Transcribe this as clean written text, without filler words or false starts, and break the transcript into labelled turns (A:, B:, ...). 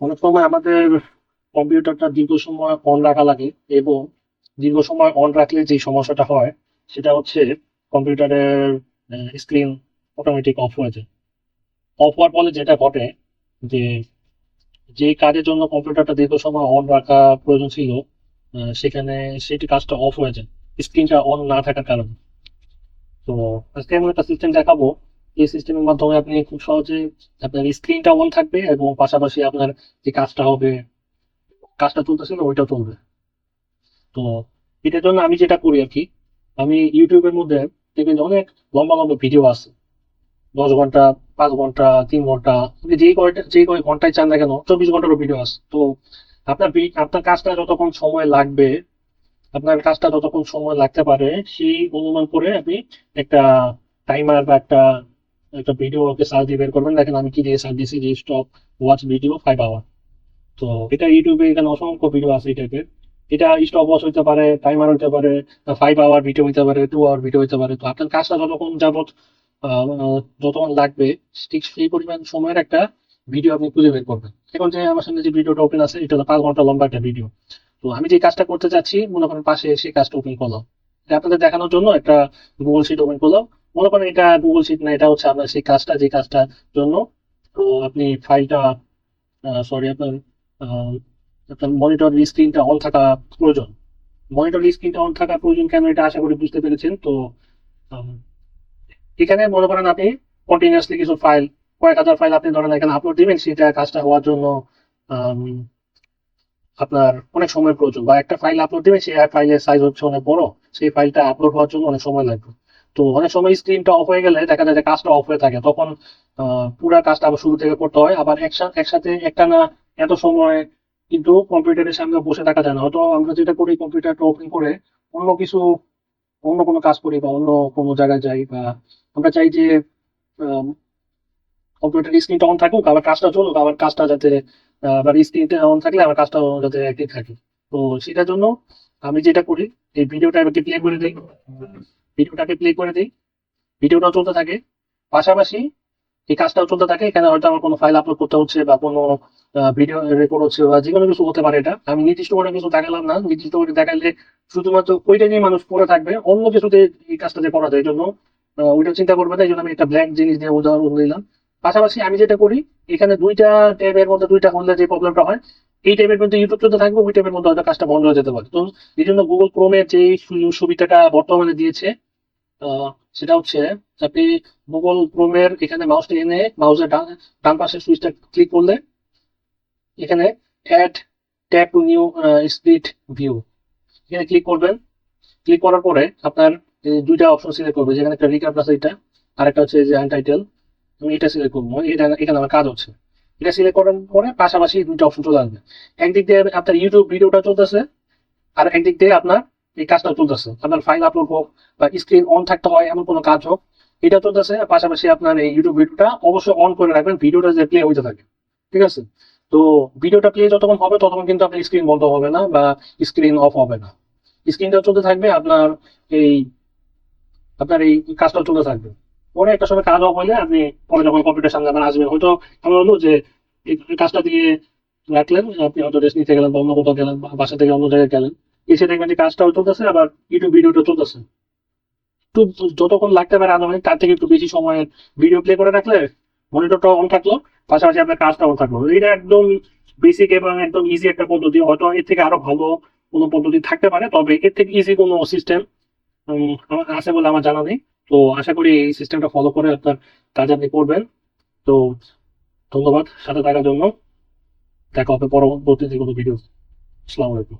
A: অনেক সময় আমাদের কম্পিউটারটা দীর্ঘ সময় অন রাখা লাগে, এবং দীর্ঘ সময় অন রাখলে যে সমস্যাটা হয় সেটা হচ্ছে কম্পিউটারের স্ক্রিন অটোমেটিক অফ হয়ে যায়। অফ হওয়ার ফলে যেটা ঘটে যে যে কাজের জন্য কম্পিউটারটা দীর্ঘ সময় অন রাখা প্রয়োজন ছিল, সেখানে সেটি কাজটা অফ হয়ে যায় স্ক্রিনটা অন না থাকার কারণে। তো আজকে আমি একটা সিস্টেম দেখাবো। এই সিস্টেমের মাধ্যমে আপনি খুব সহজে আপনার স্ক্রিনটা অন থাকবে এবং পাশাপাশি আপনার যে কাজটা হবে, কাজটা চলতেছিল ওইটাও চলবে। তো এটার জন্য আমি যেটা করি আর কি, আমি ইউটিউবের মধ্যে দেখবেন যে অনেক লম্বা লম্বা ভিডিও আছে, 10 ঘন্টা, 5 ঘন্টা, 3 ঘন্টা, আপনি যে কয় ঘন্টায় চান না কেন 24 ঘন্টারও ভিডিও আছে। তো আপনার কাজটা যতক্ষণ সময় লাগবে, আপনার কাজটা যতক্ষণ সময় লাগতে পারে সেই অনুমান করে আপনি একটা টাইমার বা একটা একটা ভিডিওকে সার্চ দিয়ে বের করবেন। দেখেন আমি কি দিয়ে সার্চ দিয়েছি, যে স্টপ ওয়াচ ভিডিও 5 আওয়ার। তো এটা ইউটিউবে এখানে অসংখ্য ভিডিও আছে এই টাইপের। এটা স্টপ ওয়াচ হইতে পারে, টাইমার হইতে পারে, 5 আওয়ার ভিডিও হইতে পারে, 2 আওয়ার ভিডিও হইতে পারে। তো আপনার কাজটা যতক্ষণ যাবত যতক্ষণ লাগবে ঠিক সেই পরিমাণ সময়ের একটা ভিডিও আপনি খুঁজে বের করবেন। এখন যে আমার সামনে যে ভিডিওটা ওপেন আছে এটা হলো 5 ঘন্টা লম্বা একটা ভিডিও। তো আমি যে কাজটা করতে চাচ্ছি মনে করেন পাশে সেই কাজটা ওপেন করলাম, এটা আপনাদের দেখানোর জন্য একটা গুগল শিট ওপেন করলাম। মনে করেন এটা গুগল শিট না, এটা হচ্ছে আপনার সেই কাজটা যে কাজটার জন্য তো আপনি ফাইলটা, সরি, আপনার আহ, আপনার মনিটর স্ক্রিনটা অন থাকা প্রয়োজন। মনিটর স্ক্রিনটা অন থাকা প্রয়োজন কেন, এটা আশা করি বুঝতে পেরেছেন। তো আম, এখানে মনে করেন আপনি কন্টিনিউয়াসলি কিছু ফাইল, কয়েক হাজার ফাইল আপনি ধরেন এখানে আপলোড দিবেন, সেটা কাজটা হওয়ার জন্য আম, আপনার অনেক সময় প্রয়োজন, বা একটা ফাইল আপলোড দিবেন সেই ফাইলের সাইজ হচ্ছে অনেক বড়, সেই ফাইলটা আপলোড হওয়ার জন্য অনেক সময় লাগবে। তো অনেক সময় স্ক্রিনটা অফ হয়ে গেলে দেখা যায় যে কাজটা অফ হয়ে থাকে, তখন পুরা কাজটা আবার শুরু থেকে করতে হয়। আবার একসাথে একটা না এত সময় কিন্তু কম্পিউটারের সামনে বসে থাকা যায় না। হয়তো আমরা যেটা করি কম্পিউটারটা ওপেন করে অন্য কিছু, অন্য কোনো কাজ করি বা অন্য কোনো জায়গায় যাই, বা আমরা চাই যে কম্পিউটার স্ক্রিনটা অন থাকুক আবার কাজটা চলুক, আবার কাজটা যাতে আবার স্ক্রিনটা অন থাকলে আমার কাজটা যাতে অ্যাক্টিভ থাকে। তো সেটার জন্য আমি যেটা করি, এই ভিডিওটাকে প্লে করে দিই, ভিডিওটাকে প্লে করে দিই, ভিডিওটা চলতে থাকে, পাশাপাশি এই কাজটাও চলতে থাকে। এখানে হয়তো আমার কোনো ফাইল আপলোড করতে হচ্ছে বা কোনো ভিডিও রেকর্ড হচ্ছে বা যে কোনো কিছু হতে পারে। এটা আমি নির্দিষ্ট করে কিছু দেখালাম না, নির্দিষ্ট করে দেখাইলে শুধুমাত্র ওইটা নিয়ে মানুষ পড়ে থাকবে, অন্য কিছুতে এই কাজটা যে করা যায় এই জন্য ওইটা চিন্তা করবে না। এই জন্য আমি একটা ব্ল্যাঙ্ক জিনিস দিয়ে উদাহরণ দিলাম। পাশাপাশি আমি যেটা করি, এখানে দুইটা ট্যাবের মধ্যে দুইটা করলে যে প্রবলেমটা হয়, এই ট্যাবের মধ্যে ইউটিউব চলতে থাকবে, ওই ট্যাবের মধ্যে হয়তো কাজটা বন্ধ হয়ে যেতে পারে। তো এই জন্য গুগল ক্রোমের যে সুবিধাটা বর্তমানে দিয়েছে, আহ, সেটা হচ্ছে আপনি গুগল ক্রোমের এখানে মাউসটা এনে মাউসের ডান ডান পাশের সুইচটা ক্লিক করলে এখানে add tab to new split view, এখানে ক্লিক করবেন। ক্লিক করার পরে আপনার এই দুইটা অপশন সিলেক্ট করবে, যেখানে একটা রিকাপ আছে এটা, আর একটা হচ্ছে যে আনটাইটেল। আমি এটা সিলেক্ট করবো, এটা এখানে আমার কাজ হচ্ছে। এটা সিলেক্ট করার পরে পাশাপাশি দুইটা অপশন চলে আসবে। একদিক দিয়ে আপনার ইউটিউব ভিডিওটা চলতেছে, আর একদিক দিয়ে আপনার এই কাজটা চলতেছে, আপনার ফাইল আপলোড হোক বা স্ক্রিন অন থাকতে হয় এমন কোনো কাজ হোক, এটা চলতেছে। আর পাশাপাশি আপনার এই ইউটিউব ভিডিওটা অবশ্যই অন করে রাখবেন, ভিডিওটা যে প্লে হইতে থাকে। ঠিক আছে? তো ভিডিওটা প্লে যতক্ষণ হবে ততক্ষণ কিন্তু আপনার স্ক্রিন বন্ধ হবে না বা স্ক্রিন অফ হবে না, স্ক্রিনটা চলতে থাকবে, এই আপনার এই কাজটা চলতে থাকবে। পরে একটা সময় কাজ অফ হলে আপনি পরে যখন কম্পিউটার সামনে আবার আসবেন, হয়তো এমন হলো যে এই কাজটা দিয়ে রাখলেন, আপনি হয়তো রেস্ট নিতে গেলেন বা অন্য কোথাও গেলেন বা বাসা থেকে অন্য জায়গায় গেলেন, এসে দেখবেন যে কাজটাও চলতেছে আবার ইউটিউব ভিডিওটা চলতেছে। একটু যতক্ষণ লাগতে পারে আনুমানিক তার থেকে একটু বেশি সময়ের ভিডিও প্লে করে রাখলে মনিটরটা অন থাকলো, পাশাপাশি আপনার কাজটা অন থাকলো। এটা একদম বেসিক এবং একদম ইজি একটা পদ্ধতি। হয়তো এর থেকে আরো ভালো কোনো পদ্ধতি থাকতে পারে, তবে এর থেকে ইজি কোনো সিস্টেম আমার আছে বলে আমার জানা নেই। তো আশা করি এই সিস্টেমটা ফলো করে আপনার কাজ আপনি করবেন। তো ধন্যবাদ সাথে থাকার জন্য। দেখা হবে পরবর্তীতে কোনো ভিডিও। আসসালামু আলাইকুম।